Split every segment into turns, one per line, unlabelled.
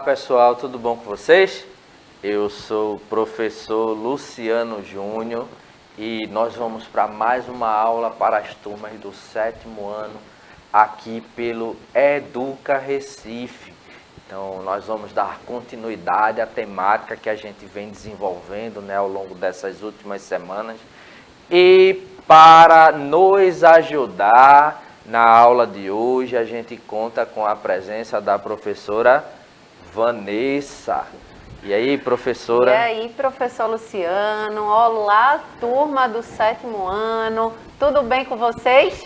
pessoal, tudo bom com vocês? Eu sou o professor Luciano Júnior e nós vamos para mais uma aula para as turmas do 7º ano aqui pelo Educa Recife. Então nós vamos dar continuidade à temática que a gente vem desenvolvendo, né, ao longo dessas últimas semanas. E para nos ajudar na aula de hoje, a gente conta com a presença da professora Vanessa. E aí, professora?
E aí, professor Luciano? Olá, turma do 7º ano. Tudo bem com vocês?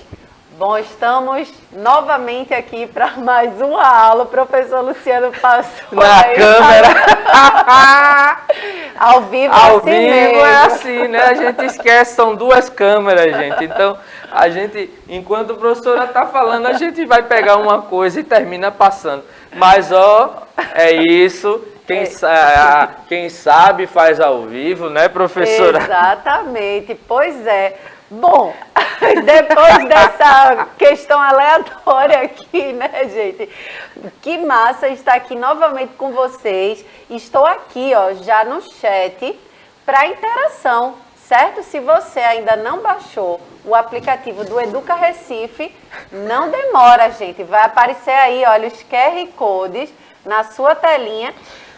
Bom, estamos novamente aqui para mais uma aula. O professor Luciano passou
na câmera.
Ao vivo,
ao
assim
vivo
mesmo.
É assim, né? A gente esquece, são duas câmeras, gente. Então, a gente, enquanto a professora está falando, a gente vai pegar uma coisa e termina passando. Mas, ó, é isso. Quem sabe faz ao vivo, né, professora?
Exatamente, pois é. Bom, depois dessa questão aleatória aqui, né, gente? Que massa estar aqui novamente com vocês. Estou aqui, ó, já no chat para interação, certo? Se você ainda não baixou o aplicativo do Educa Recife, não demora, gente. Vai aparecer aí, olha, os QR Codes na sua telinha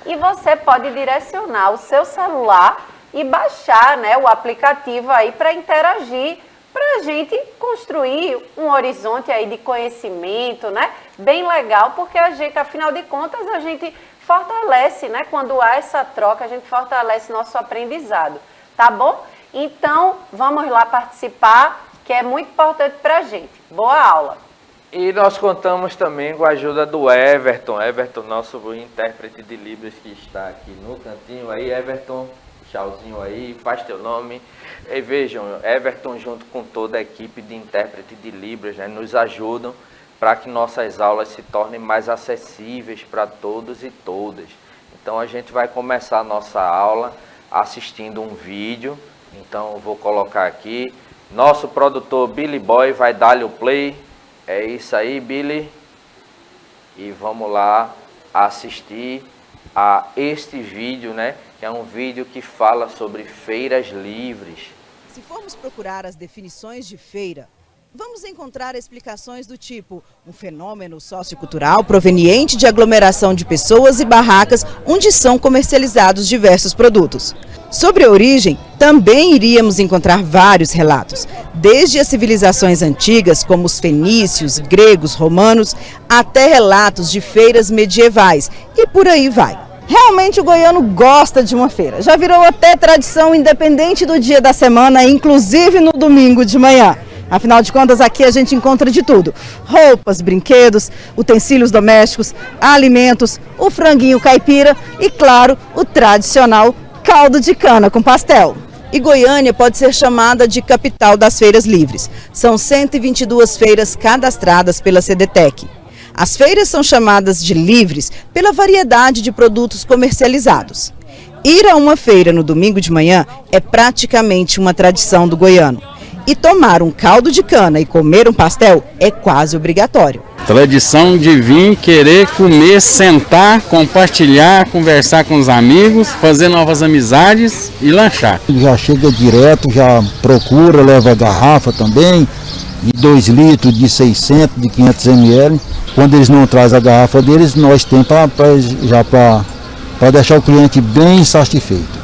e você pode direcionar o seu celular e baixar, né, o aplicativo aí para interagir, para a gente construir um horizonte aí de conhecimento, né, bem legal, porque a gente, afinal de contas, a gente fortalece, né, quando há essa troca, a gente fortalece nosso aprendizado, tá bom? Então, vamos lá participar, que é muito importante para a gente. Boa aula!
E nós contamos também com a ajuda do Everton, nosso intérprete de Libras que está aqui no cantinho aí. Everton, tchauzinho aí, faz teu nome. E vejam, Everton junto com toda a equipe de intérprete de Libras, né, nos ajudam para que nossas aulas se tornem mais acessíveis para todos e todas. Então a gente vai começar a nossa aula assistindo um vídeo. Então eu vou colocar aqui, nosso produtor Billy Boy vai dar-lhe o play. É isso aí, Billy. E vamos lá assistir a este vídeo, né? Que é um vídeo que fala sobre feiras livres.
Se formos procurar as definições de feira, vamos encontrar explicações do tipo um fenômeno sociocultural proveniente de aglomeração de pessoas e barracas onde são comercializados diversos produtos. Sobre a origem, também iríamos encontrar vários relatos, desde as civilizações antigas, como os fenícios, gregos, romanos, até relatos de feiras medievais, e por aí vai. Realmente o goiano gosta de uma feira, já virou até tradição independente do dia da semana, inclusive no domingo de manhã. Afinal de contas, aqui a gente encontra de tudo: roupas, brinquedos, utensílios domésticos, alimentos, o franguinho caipira e, claro, o tradicional caldo de cana com pastel. E Goiânia pode ser chamada de capital das feiras livres. São 122 feiras cadastradas pela Cdtec. As feiras são chamadas de livres pela variedade de produtos comercializados. Ir a uma feira no domingo de manhã é praticamente uma tradição do goiano. E tomar um caldo de cana e comer um pastel é quase obrigatório.
Tradição de vir, querer comer, sentar, compartilhar, conversar com os amigos, fazer novas amizades e lanchar.
Já chega direto, já procura, leva garrafa também, de 2 litros, de 600, de 500 ml. Quando eles não trazem a garrafa deles, nós temos para deixar o cliente bem satisfeito.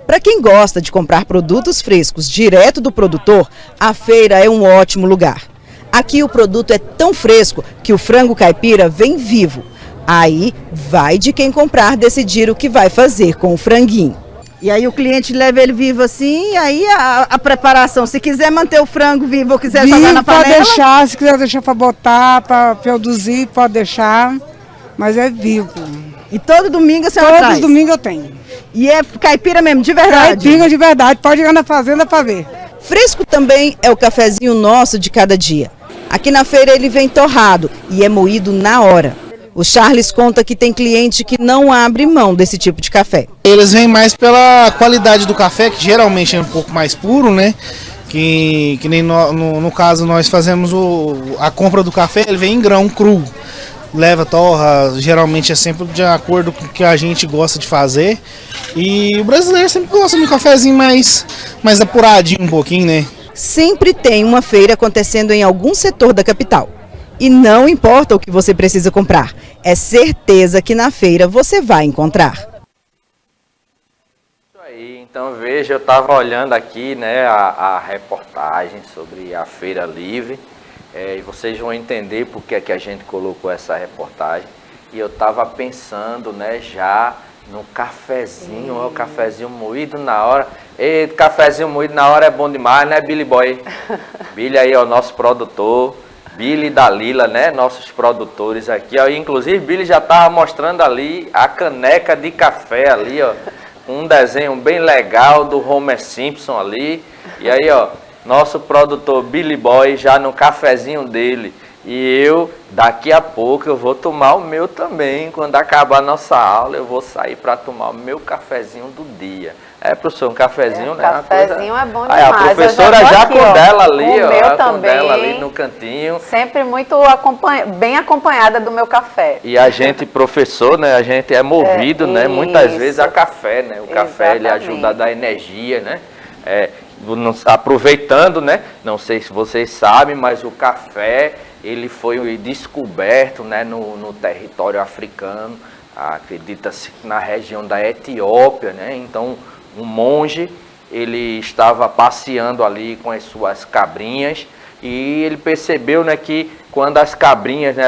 Para quem gosta de comprar produtos frescos direto do produtor, a feira é um ótimo lugar. Aqui o produto é tão fresco que o frango caipira vem vivo. Aí vai de quem comprar decidir o que vai fazer com o franguinho.
E aí o cliente leva ele vivo assim, e aí a preparação, se quiser manter o frango vivo ou quiser jogar na panela...
Pode deixar, se quiser deixar para botar, para produzir, pode deixar, mas é vivo.
E todo domingo a senhora traz?
Todo domingo eu tenho.
E é caipira mesmo, de verdade?
Caipira de verdade, pode ir na fazenda para ver.
Fresco também é o cafezinho nosso de cada dia. Aqui na feira ele vem torrado e é moído na hora. O Charles conta que tem cliente que não abre mão desse tipo de café.
Eles vêm mais pela qualidade do café, que geralmente é um pouco mais puro, né? Que nem no caso nós fazemos a compra do café, ele vem em grão cru. leva torra, geralmente é sempre de acordo com o que a gente gosta de fazer. E o brasileiro sempre gosta de um cafezinho mais apuradinho um pouquinho, né?
Sempre tem uma feira acontecendo em algum setor da capital. E não importa o que você precisa comprar, é certeza que na feira você vai encontrar.
Isso aí, então veja, eu estava olhando aqui, né, a reportagem sobre a Feira Livre, e vocês vão entender por que é que a gente colocou essa reportagem. E eu estava pensando, né, já no cafezinho, o cafezinho moído na hora. E cafezinho moído na hora é bom demais, né, Billy Boy? Billy aí é o nosso produtor, Billy e Dalila, né, nossos produtores aqui, ó. Inclusive Billy já estava mostrando ali a caneca de café ali, ó, um desenho bem legal do Homer Simpson ali. E aí, ó, nosso produtor Billy Boy já no cafezinho dele. E eu, daqui a pouco, eu vou tomar o meu também. Quando acabar a nossa aula, eu vou sair para tomar o meu cafezinho do dia. Professor, um cafezinho, né?
Cafezinho é bom
Aí,
demais.
a professora já
aqui,
com dela ali,
o
ó.
meu
Com
também,
dela ali no cantinho.
Sempre muito bem acompanhada do meu café.
E a gente, professor, né? A gente é movido, né? Muitas vezes a café, né? O café, ele ajuda a dar energia, né? Aproveitando, né? Não sei se vocês sabem, mas o café, ele foi descoberto, né, no território africano, acredita-se na região da Etiópia, né? Então, um monge, ele estava passeando ali com as suas cabrinhas e ele percebeu, né, que quando as cabrinhas, né,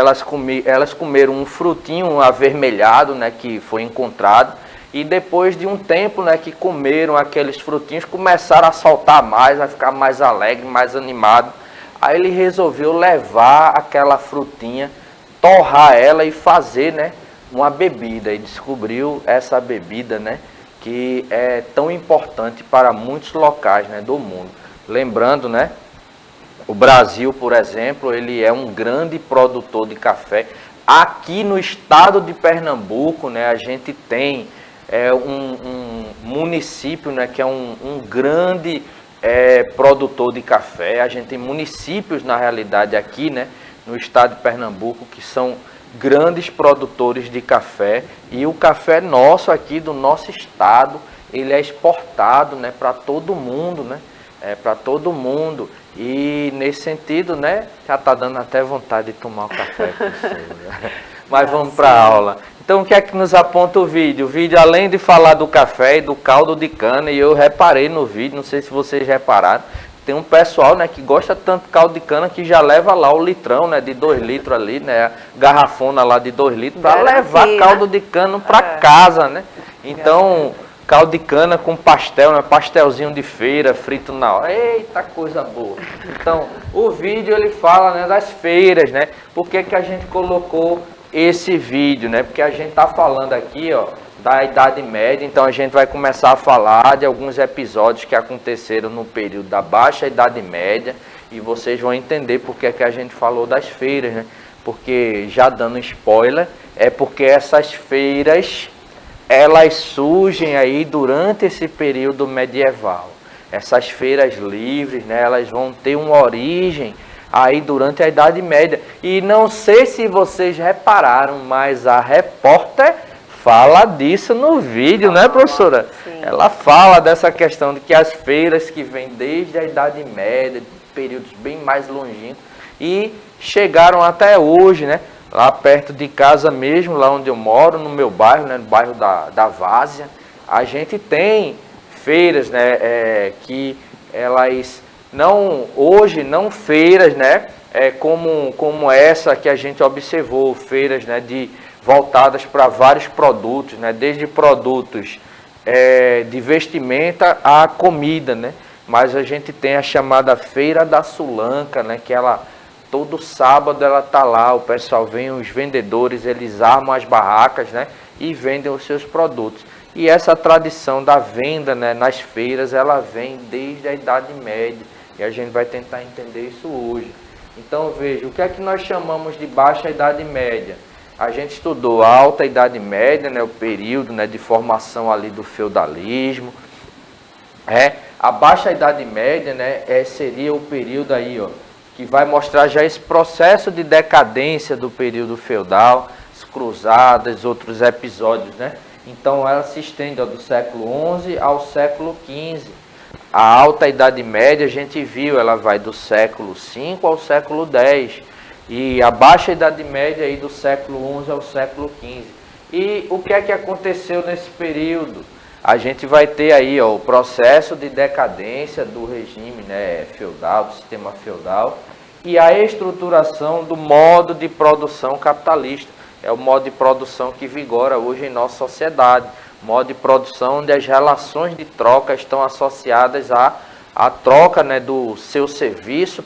elas comeram um frutinho avermelhado, né, que foi encontrado, e depois de um tempo, né, que comeram aqueles frutinhos, começaram a saltar mais, a ficar mais alegre, mais animado. Aí ele resolveu levar aquela frutinha, torrar ela e fazer, né, uma bebida. E descobriu essa bebida, né, que é tão importante para muitos locais, né, do mundo. Lembrando, né, o Brasil, por exemplo, ele é um grande produtor de café. Aqui no estado de Pernambuco, né, a gente tem um município, né, que é um grande produtor de café. A gente tem municípios, na realidade, aqui, né, no estado de Pernambuco, que são grandes produtores de café. E o café nosso aqui, do nosso estado, ele é exportado, né, para todo mundo, né, para todo mundo. E nesse sentido, né, já está dando até vontade de tomar o café com você, né? Mas vamos para a aula. Então, o que é que nos aponta o vídeo? O vídeo, além de falar do café e do caldo de cana, e eu reparei no vídeo, não sei se vocês repararam, tem um pessoal, né, que gosta tanto de caldo de cana que já leva lá o litrão, né, de 2 litros ali, né, a garrafona lá de 2 litros, para levar caldo de cana para casa, né? Então, caldo de cana com pastel, né, pastelzinho de feira, frito na hora. Eita, coisa boa. Então, o vídeo, ele fala, né, das feiras, né? Por que que a gente colocou esse vídeo, né? Porque a gente está falando aqui, ó, da Idade Média. Então a gente vai começar a falar de alguns episódios que aconteceram no período da Baixa Idade Média, e vocês vão entender por que que a gente falou das feiras, né? Porque, já dando spoiler, é porque essas feiras, elas surgem aí durante esse período medieval. Essas feiras livres, né, elas vão ter uma origem aí durante a Idade Média. E não sei se vocês repararam, mas a repórter fala disso no vídeo, né, professora? Sim. Ela fala dessa questão de que as feiras que vêm desde a Idade Média, períodos bem mais longínquos, e chegaram até hoje, né? Lá perto de casa mesmo, lá onde eu moro, no meu bairro, né, no bairro da Várzea, a gente tem feiras, né, que elas não, hoje não feiras, né, como essa que a gente observou, feiras, né, voltadas para vários produtos, né, desde produtos de vestimenta a comida, né, mas a gente tem a chamada Feira da Sulanca, né, que ela, todo sábado ela tá lá, o pessoal vem, os vendedores, eles armam as barracas, né, e vendem os seus produtos. E essa tradição da venda, né, nas feiras, ela vem desde a Idade Média. E a gente vai tentar entender isso hoje. Então, veja, o que é que nós chamamos de Baixa Idade Média? A gente estudou a Alta Idade Média, né, o período, né, de formação ali do feudalismo. A Baixa Idade Média, né, seria o período aí, ó, que vai mostrar já esse processo de decadência do período feudal, as cruzadas, outros episódios, né? Então ela se estende do século XI ao século XV. A Alta Idade Média, a gente viu, ela vai do século V ao século X. E a Baixa Idade Média aí do século XI ao século XV. E o que é que aconteceu nesse período? A gente vai ter aí o processo de decadência do regime, né, feudal, do sistema feudal, e a estruturação do modo de produção capitalista. É o modo de produção que vigora hoje em nossa sociedade. Modo de produção onde as relações de troca estão associadas à troca, né, do seu serviço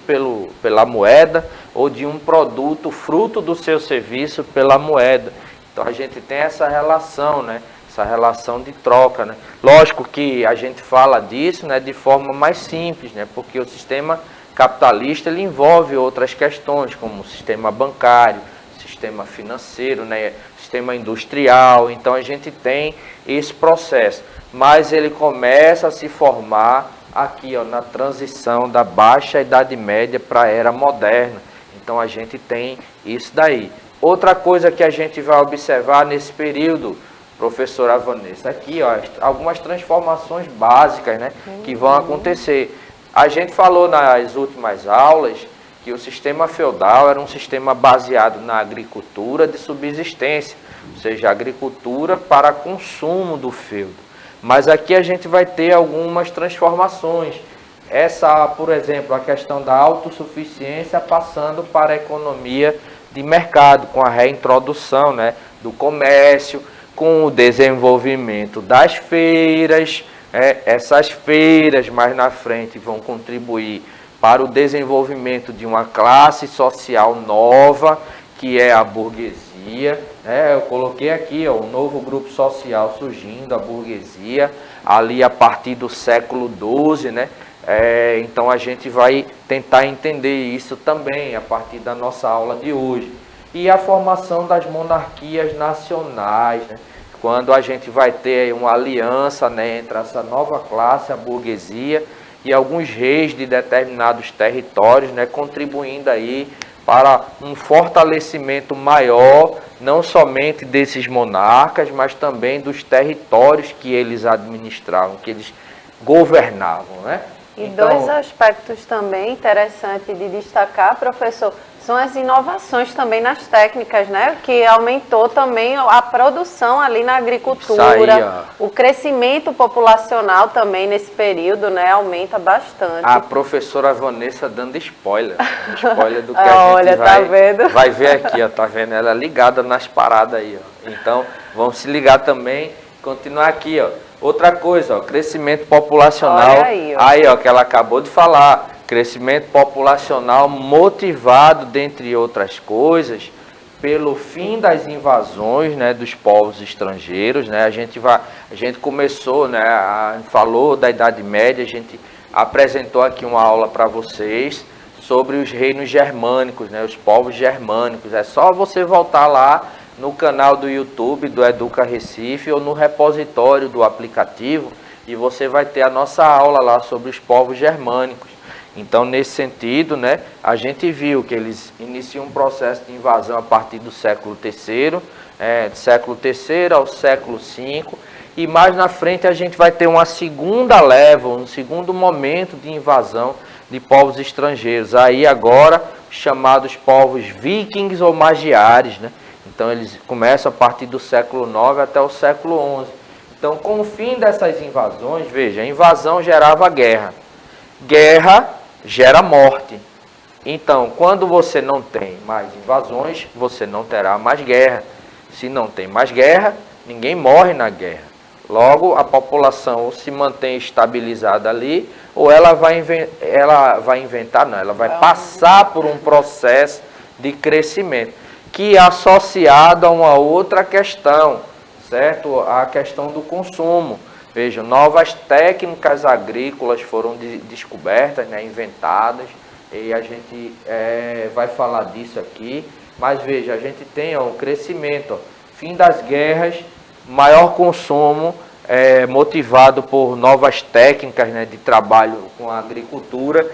pela moeda, ou de um produto fruto do seu serviço pela moeda. Então a gente tem essa relação, né? Essa relação de troca, né? Lógico que a gente fala disso, né, de forma mais simples, né, porque o sistema capitalista ele envolve outras questões, como o sistema bancário, sistema financeiro, né, sistema industrial. Então a gente tem esse processo, mas ele começa a se formar aqui, ó, na transição da Baixa Idade Média para a Era Moderna. Então a gente tem isso daí. Outra coisa que a gente vai observar nesse período, professora Vanessa, aqui, ó, algumas transformações básicas, né, que vão acontecer. A gente falou nas últimas aulas que o sistema feudal era um sistema baseado na agricultura de subsistência, ou seja, agricultura para consumo do feudo. Mas aqui a gente vai ter algumas transformações. Essa, por exemplo, a questão da autossuficiência passando para a economia de mercado, com a reintrodução, né, do comércio, com o desenvolvimento das feiras. Essas feiras mais na frente vão contribuir para o desenvolvimento de uma classe social nova, que é a burguesia. Eu coloquei aqui, ó, um novo grupo social surgindo, a burguesia, ali a partir do século XII, né? Então a gente vai tentar entender isso também a partir da nossa aula de hoje. E a formação das monarquias nacionais, né? Quando a gente vai ter uma aliança, né, entre essa nova classe, a burguesia, e alguns reis de determinados territórios, né, contribuindo aí para um fortalecimento maior, não somente desses monarcas, mas também dos territórios que eles administravam, que eles governavam, né?
E
então,
dois aspectos também interessantes de destacar, professor, são as inovações também nas técnicas, né? Que aumentou também a produção ali na agricultura, o crescimento populacional também nesse período, né? Aumenta bastante.
A professora Vanessa dando spoiler do que a gente vai ver aqui, ó, tá vendo? Ela ligada nas paradas aí, ó. Então, vamos se ligar também, continuar aqui, ó. Outra coisa, ó, crescimento populacional, aí, ó, que ela acabou de falar, crescimento populacional motivado, dentre outras coisas, pelo fim das invasões, né, dos povos estrangeiros, né? A gente começou, né, falou da Idade Média, a gente apresentou aqui uma aula para vocês sobre os reinos germânicos, né, os povos germânicos. É só você voltar lá no canal do YouTube do Educa Recife ou no repositório do aplicativo e você vai ter a nossa aula lá sobre os povos germânicos. Então, nesse sentido, né, a gente viu que eles iniciam um processo de invasão a partir do século III, do século III ao século V, e mais na frente a gente vai ter uma segunda leva, um segundo momento de invasão de povos estrangeiros. Aí agora, chamados povos vikings ou magiares, né? Então, eles começam a partir do século IX até o século XI. Então, com o fim dessas invasões, veja, a invasão gerava guerra. Guerra gera morte. Então, quando você não tem mais invasões, você não terá mais guerra. Se não tem mais guerra, ninguém morre na guerra. Logo, a população ou se mantém estabilizada ali, ou ela vai passar por um processo de crescimento, que é associado a uma outra questão, certo? A questão do consumo. Veja, novas técnicas agrícolas foram descobertas, né, inventadas, e a gente vai falar disso aqui. Mas veja, a gente tem um crescimento, fim das guerras, maior consumo, motivado por novas técnicas, né, de trabalho com a agricultura,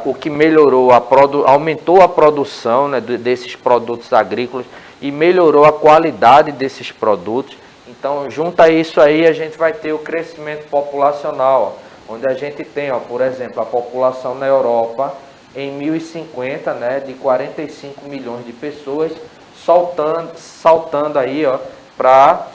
o que melhorou, aumentou a produção, né, desses produtos agrícolas e melhorou a qualidade desses produtos. Então, junto a isso aí, a gente vai ter o crescimento populacional, ó, onde a gente tem, ó, por exemplo, a população na Europa, em 1050, né, de 45 milhões de pessoas, saltando aí, ó, para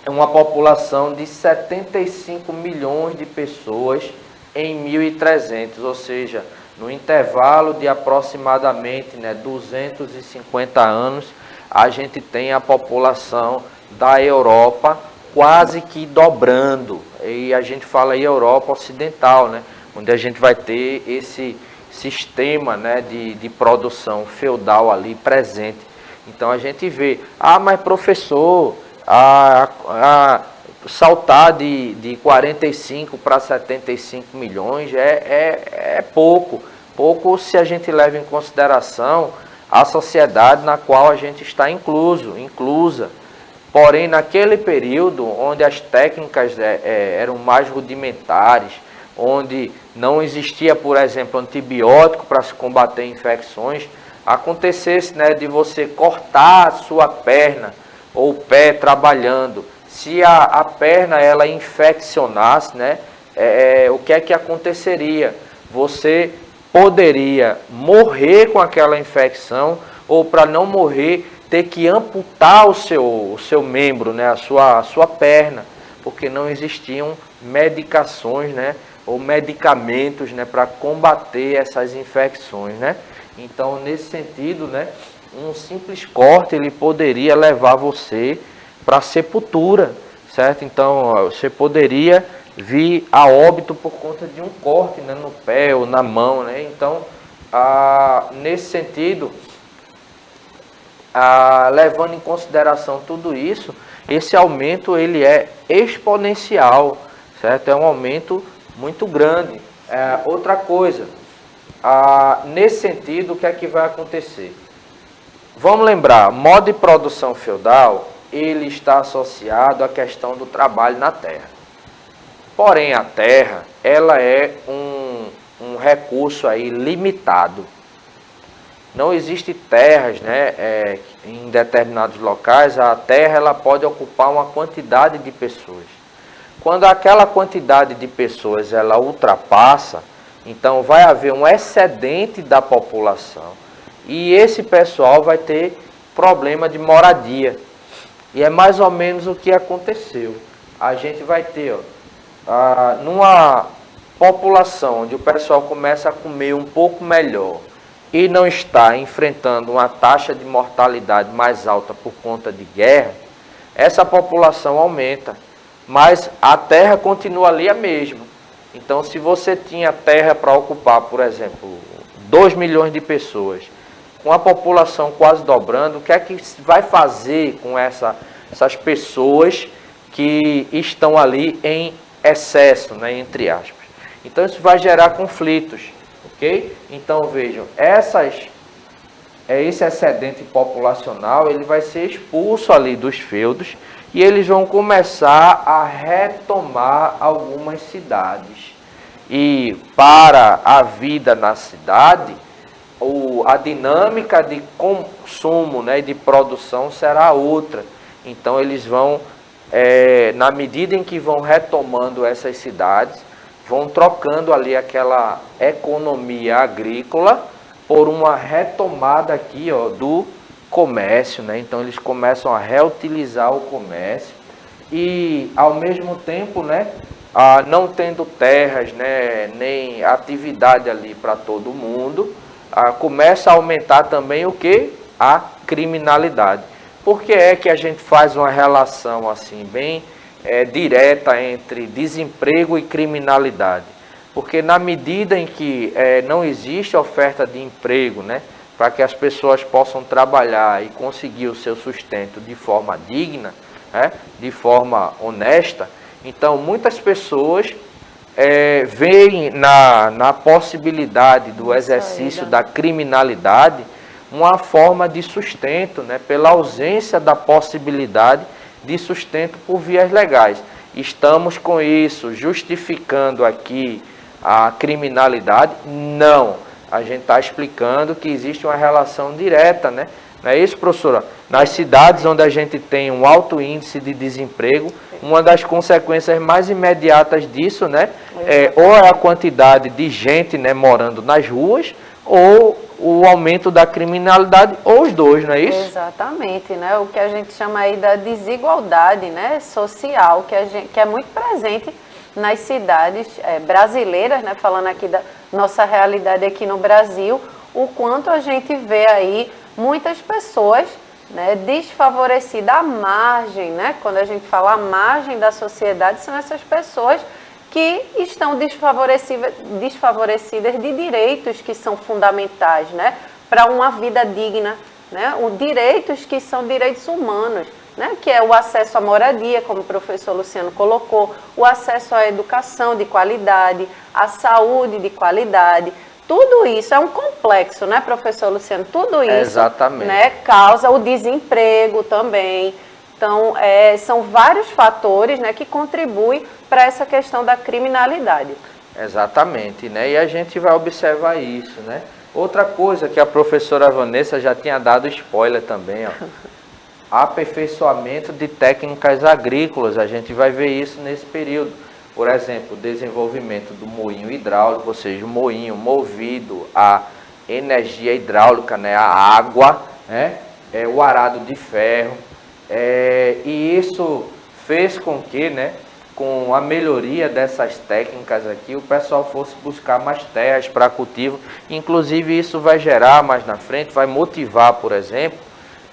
uma população de 75 milhões de pessoas em 1300, ou seja, no intervalo de aproximadamente, né, 250 anos, a gente tem a população da Europa quase que dobrando. E a gente fala aí Europa Ocidental, né, onde a gente vai ter esse sistema, né, de produção feudal ali presente. Então a gente vê, mas professor, saltar de 45 para 75 milhões é pouco se a gente leva em consideração a sociedade na qual a gente está inclusa. Porém, naquele período onde as técnicas eram mais rudimentares, onde não existia, por exemplo, antibiótico para se combater infecções, acontecesse, né, de você cortar a sua perna ou pé trabalhando, se a perna ela infeccionasse, né, o que é que aconteceria? Você poderia morrer com aquela infecção, ou para não morrer, ter que amputar o seu membro, né, a sua perna, porque não existiam medicações, né, ou medicamentos, né, para combater essas infecções, né? Então, nesse sentido, né, um simples corte ele poderia levar você para a sepultura, certo? Então, você poderia vir a óbito por conta de um corte, né, no pé ou na mão, né? Então, nesse sentido, levando em consideração tudo isso, esse aumento ele é exponencial, certo? É um aumento muito grande. Outra coisa, nesse sentido, o que é que vai acontecer? Vamos lembrar, modo de produção feudal, ele está associado à questão do trabalho na terra. Porém, a terra, ela é um recurso aí limitado. Não existe terras, né, em determinados locais, a terra ela pode ocupar uma quantidade de pessoas. Quando aquela quantidade de pessoas ela ultrapassa, então vai haver um excedente da população e esse pessoal vai ter problema de moradia. E é mais ou menos o que aconteceu. A gente vai ter, numa população onde o pessoal começa a comer um pouco melhor e não está enfrentando uma taxa de mortalidade mais alta por conta de guerra, essa população aumenta, mas a terra continua ali a mesma. Então, se você tinha terra para ocupar, por exemplo, 2 milhões de pessoas, com a população quase dobrando, o que é que vai fazer com essas pessoas que estão ali em excesso, né, entre aspas? Então, isso vai gerar conflitos, ok? Então, vejam, esse excedente populacional ele vai ser expulso ali dos feudos e eles vão começar a retomar algumas cidades. E para a vida na cidade, a dinâmica de consumo, né, de produção será outra. Então eles vão, na medida em que vão retomando essas cidades, vão trocando ali aquela economia agrícola por uma retomada aqui, ó, do comércio, né? Então eles começam a reutilizar o comércio e ao mesmo tempo, né, não tendo terras, né, nem atividade ali para todo mundo, começa a aumentar também o que? A criminalidade. Por que é que a gente faz uma relação assim bem direta entre desemprego e criminalidade? Porque na medida em que não existe oferta de emprego, né, para que as pessoas possam trabalhar e conseguir o seu sustento de forma digna, né, de forma honesta, então muitas pessoas veem na possibilidade do exercício da criminalidade uma forma de sustento, né, pela ausência da possibilidade de sustento por vias legais. Estamos com isso justificando aqui a criminalidade? Não. A gente está explicando que existe uma relação direta, né? Não é isso, professora? Nas cidades onde a gente tem um alto índice de desemprego, uma das consequências mais imediatas disso, né, ou é a quantidade de gente, né, morando nas ruas, ou o aumento da criminalidade, ou os dois, não é isso?
Exatamente, né? O que a gente chama aí da desigualdade, né, social, que é muito presente nas cidades brasileiras, né, falando aqui da nossa realidade aqui no Brasil, o quanto a gente vê aí muitas pessoas, né, desfavorecidas à margem, né? Quando a gente fala à margem da sociedade, são essas pessoas que estão desfavorecidas de direitos que são fundamentais, né, para uma vida digna, né, direitos que são direitos humanos, né, que é o acesso à moradia, como o professor Luciano colocou, o acesso à educação de qualidade, à saúde de qualidade. Tudo isso é um complexo, né, professor Luciano? Tudo isso,
exatamente,
né, causa o desemprego também. Então, são vários fatores, né, que contribuem para essa questão da criminalidade.
Exatamente, né? E a gente vai observar isso, né? Outra coisa que a professora Vanessa já tinha dado spoiler também, ó. Aperfeiçoamento de técnicas agrícolas, a gente vai ver isso nesse período. Por exemplo, o desenvolvimento do moinho hidráulico, ou seja, o moinho movido a energia hidráulica, né, a água, né, o arado de ferro, e isso fez com que, né, com a melhoria dessas técnicas aqui, o pessoal fosse buscar mais terras para cultivo. Inclusive isso vai gerar mais na frente, vai motivar, por exemplo,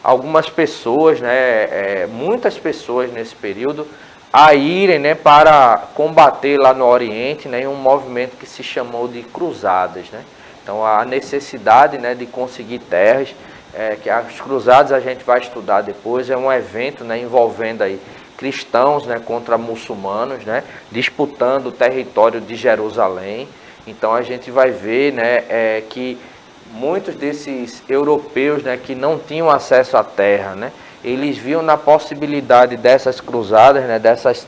algumas pessoas, né, muitas pessoas nesse período, a irem, né, para combater lá no Oriente, né, um movimento que se chamou de cruzadas, né? Então a necessidade, né, de conseguir terras, que as cruzadas a gente vai estudar depois, é um evento, né, envolvendo aí cristãos, né, contra muçulmanos, né, disputando o território de Jerusalém. Então a gente vai ver, né, que muitos desses europeus, né, que não tinham acesso à terra, né, eles viam na possibilidade dessas cruzadas, né, dessas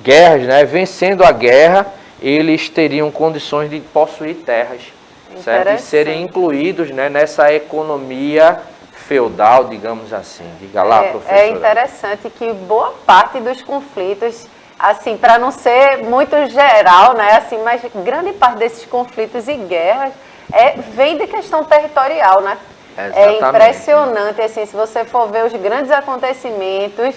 guerras, né, vencendo a guerra, eles teriam condições de possuir terras, certo? E serem incluídos, né, nessa economia feudal, digamos assim. Diga lá, professora.
É interessante que boa parte dos conflitos, assim, para não ser muito geral, né, assim, mas grande parte desses conflitos e guerras vem de questão territorial, né?
Exatamente.
É impressionante, assim, se você for ver os grandes acontecimentos,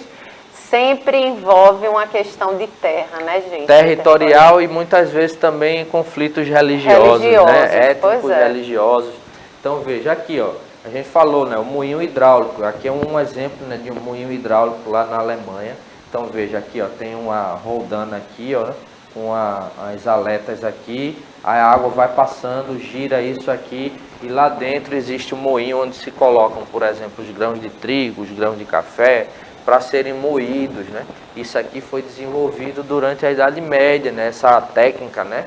sempre envolve uma questão de terra, né, gente?
Territorial e muitas vezes também conflitos religiosos, né? Étnicos, religiosos. Então veja aqui, ó, a gente falou, né, o moinho hidráulico. Aqui é um exemplo, né, de um moinho hidráulico lá na Alemanha. Então veja aqui, ó, tem uma roldana aqui, ó, com as aletas aqui. A água vai passando, gira isso aqui e lá dentro existe um moinho onde se colocam, por exemplo, os grãos de trigo, os grãos de café, para serem moídos, né? Isso aqui foi desenvolvido durante a Idade Média, né? Essa técnica, né?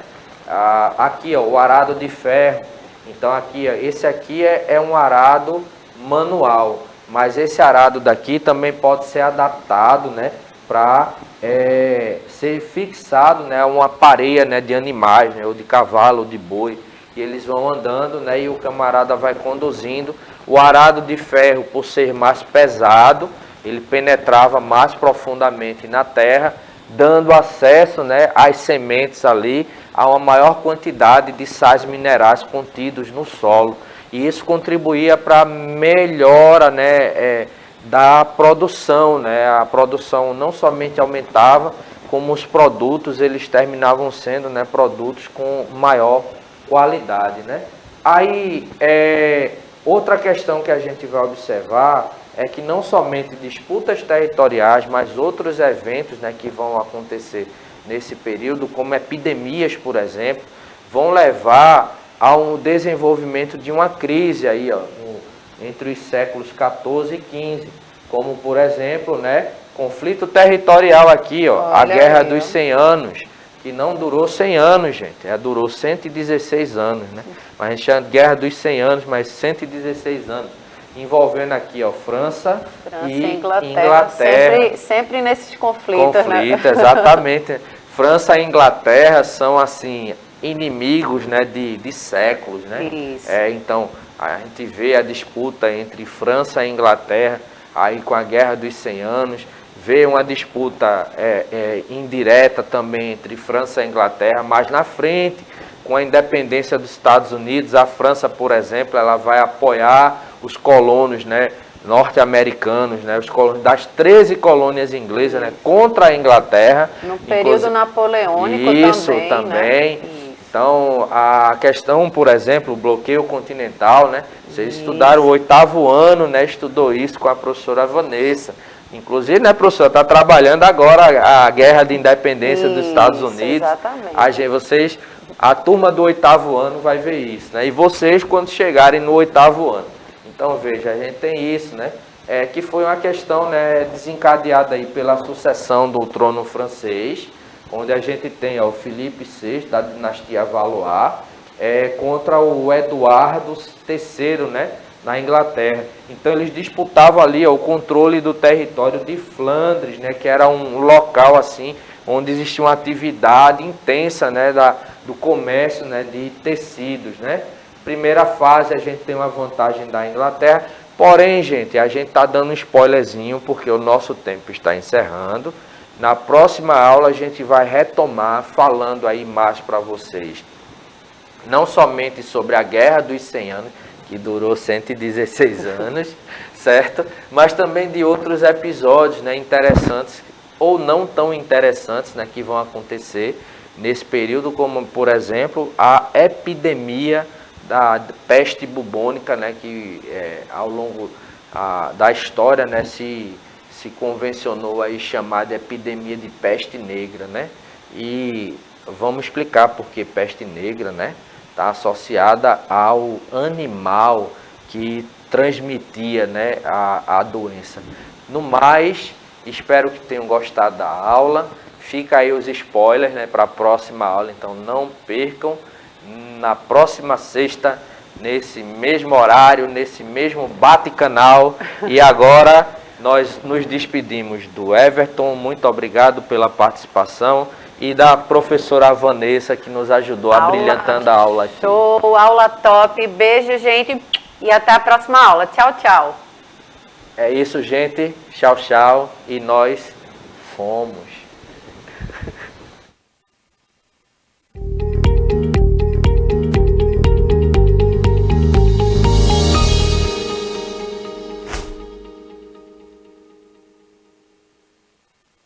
Aqui, ó, o arado de ferro. Então aqui, ó, esse aqui é um arado manual, mas esse arado daqui também pode ser adaptado, né, para ser fixado, né, a uma pareia, né, de animais, né, ou de cavalo, ou de boi, e eles vão andando, né, e o camarada vai conduzindo. O arado de ferro, por ser mais pesado, ele penetrava mais profundamente na terra, dando acesso, né, às sementes ali, a uma maior quantidade de sais minerais contidos no solo. E isso contribuía para a melhora, né, da produção, né? A produção não somente aumentava, como os produtos eles terminavam sendo, né, produtos com maior qualidade, né? Aí, outra questão que a gente vai observar é que não somente disputas territoriais, mas outros eventos, né, que vão acontecer nesse período, como epidemias, por exemplo, vão levar ao desenvolvimento de uma crise aí, ó, entre os séculos 14 e 15, como, por exemplo, né, conflito territorial aqui, ó, a Guerra dos 100 Anos, que não durou 100 anos, gente, durou 116 anos, né? Mas a gente chama de Guerra dos 100 Anos, mas 116 anos, envolvendo aqui, ó, França e Inglaterra.
Sempre nesses conflitos, né?
Exatamente. França e Inglaterra são, assim, inimigos, né, de séculos, né?
Isso.
Então, a gente vê a disputa entre França e Inglaterra, aí com a Guerra dos 100 Anos, vê uma disputa indireta também entre França e Inglaterra, mas na frente, com a independência dos Estados Unidos, a França, por exemplo, ela vai apoiar os colonos, né, norte-americanos, né, os colonos das 13 colônias inglesas, né, contra a Inglaterra.
No período napoleônico
isso
também. Né?
Então, a questão, por exemplo, o bloqueio continental, né, vocês estudaram o 8º ano, né, estudou isso com a professora Vanessa. Inclusive, né, professora, está trabalhando agora a guerra de independência dos Estados Unidos.
Exatamente.
A turma do 8º ano vai ver isso, né? E vocês, quando chegarem no 8º ano. Então, veja, a gente tem isso, né? Que foi uma questão, né, desencadeada aí pela sucessão do trono francês, onde a gente tem o Filipe VI, da dinastia Valois, contra o Eduardo III, né, na Inglaterra. Então eles disputavam ali o controle do território de Flandres, né, que era um local assim onde existia uma atividade intensa, né, do comércio, né, de tecidos, né. Primeira fase a gente tem uma vantagem da Inglaterra, porém, gente, a gente está dando um spoilerzinho porque o nosso tempo está encerrando. Na próxima aula a gente vai retomar falando aí mais para vocês, não somente sobre a Guerra dos 100 Anos, que durou 116 anos, certo? Mas também de outros episódios, né, interessantes ou não tão interessantes, né, que vão acontecer nesse período, como, por exemplo, a epidemia da peste bubônica, né, que ao longo da história, né, se convencionou aí chamar de epidemia de peste negra, né? E vamos explicar por que peste negra, né? Está associada ao animal que transmitia, né, a doença. No mais, espero que tenham gostado da aula. Fica aí os spoilers, né, para a próxima aula, então não percam. Na próxima sexta, nesse mesmo horário, nesse mesmo bate-canal. E agora nós nos despedimos do Everton, muito obrigado pela participação, e da professora Vanessa, que nos ajudou abrilhantando a aula aqui.
Show, aula top. Beijo, gente, e até a próxima aula. Tchau, tchau.
É isso, gente. Tchau, tchau. E nós fomos.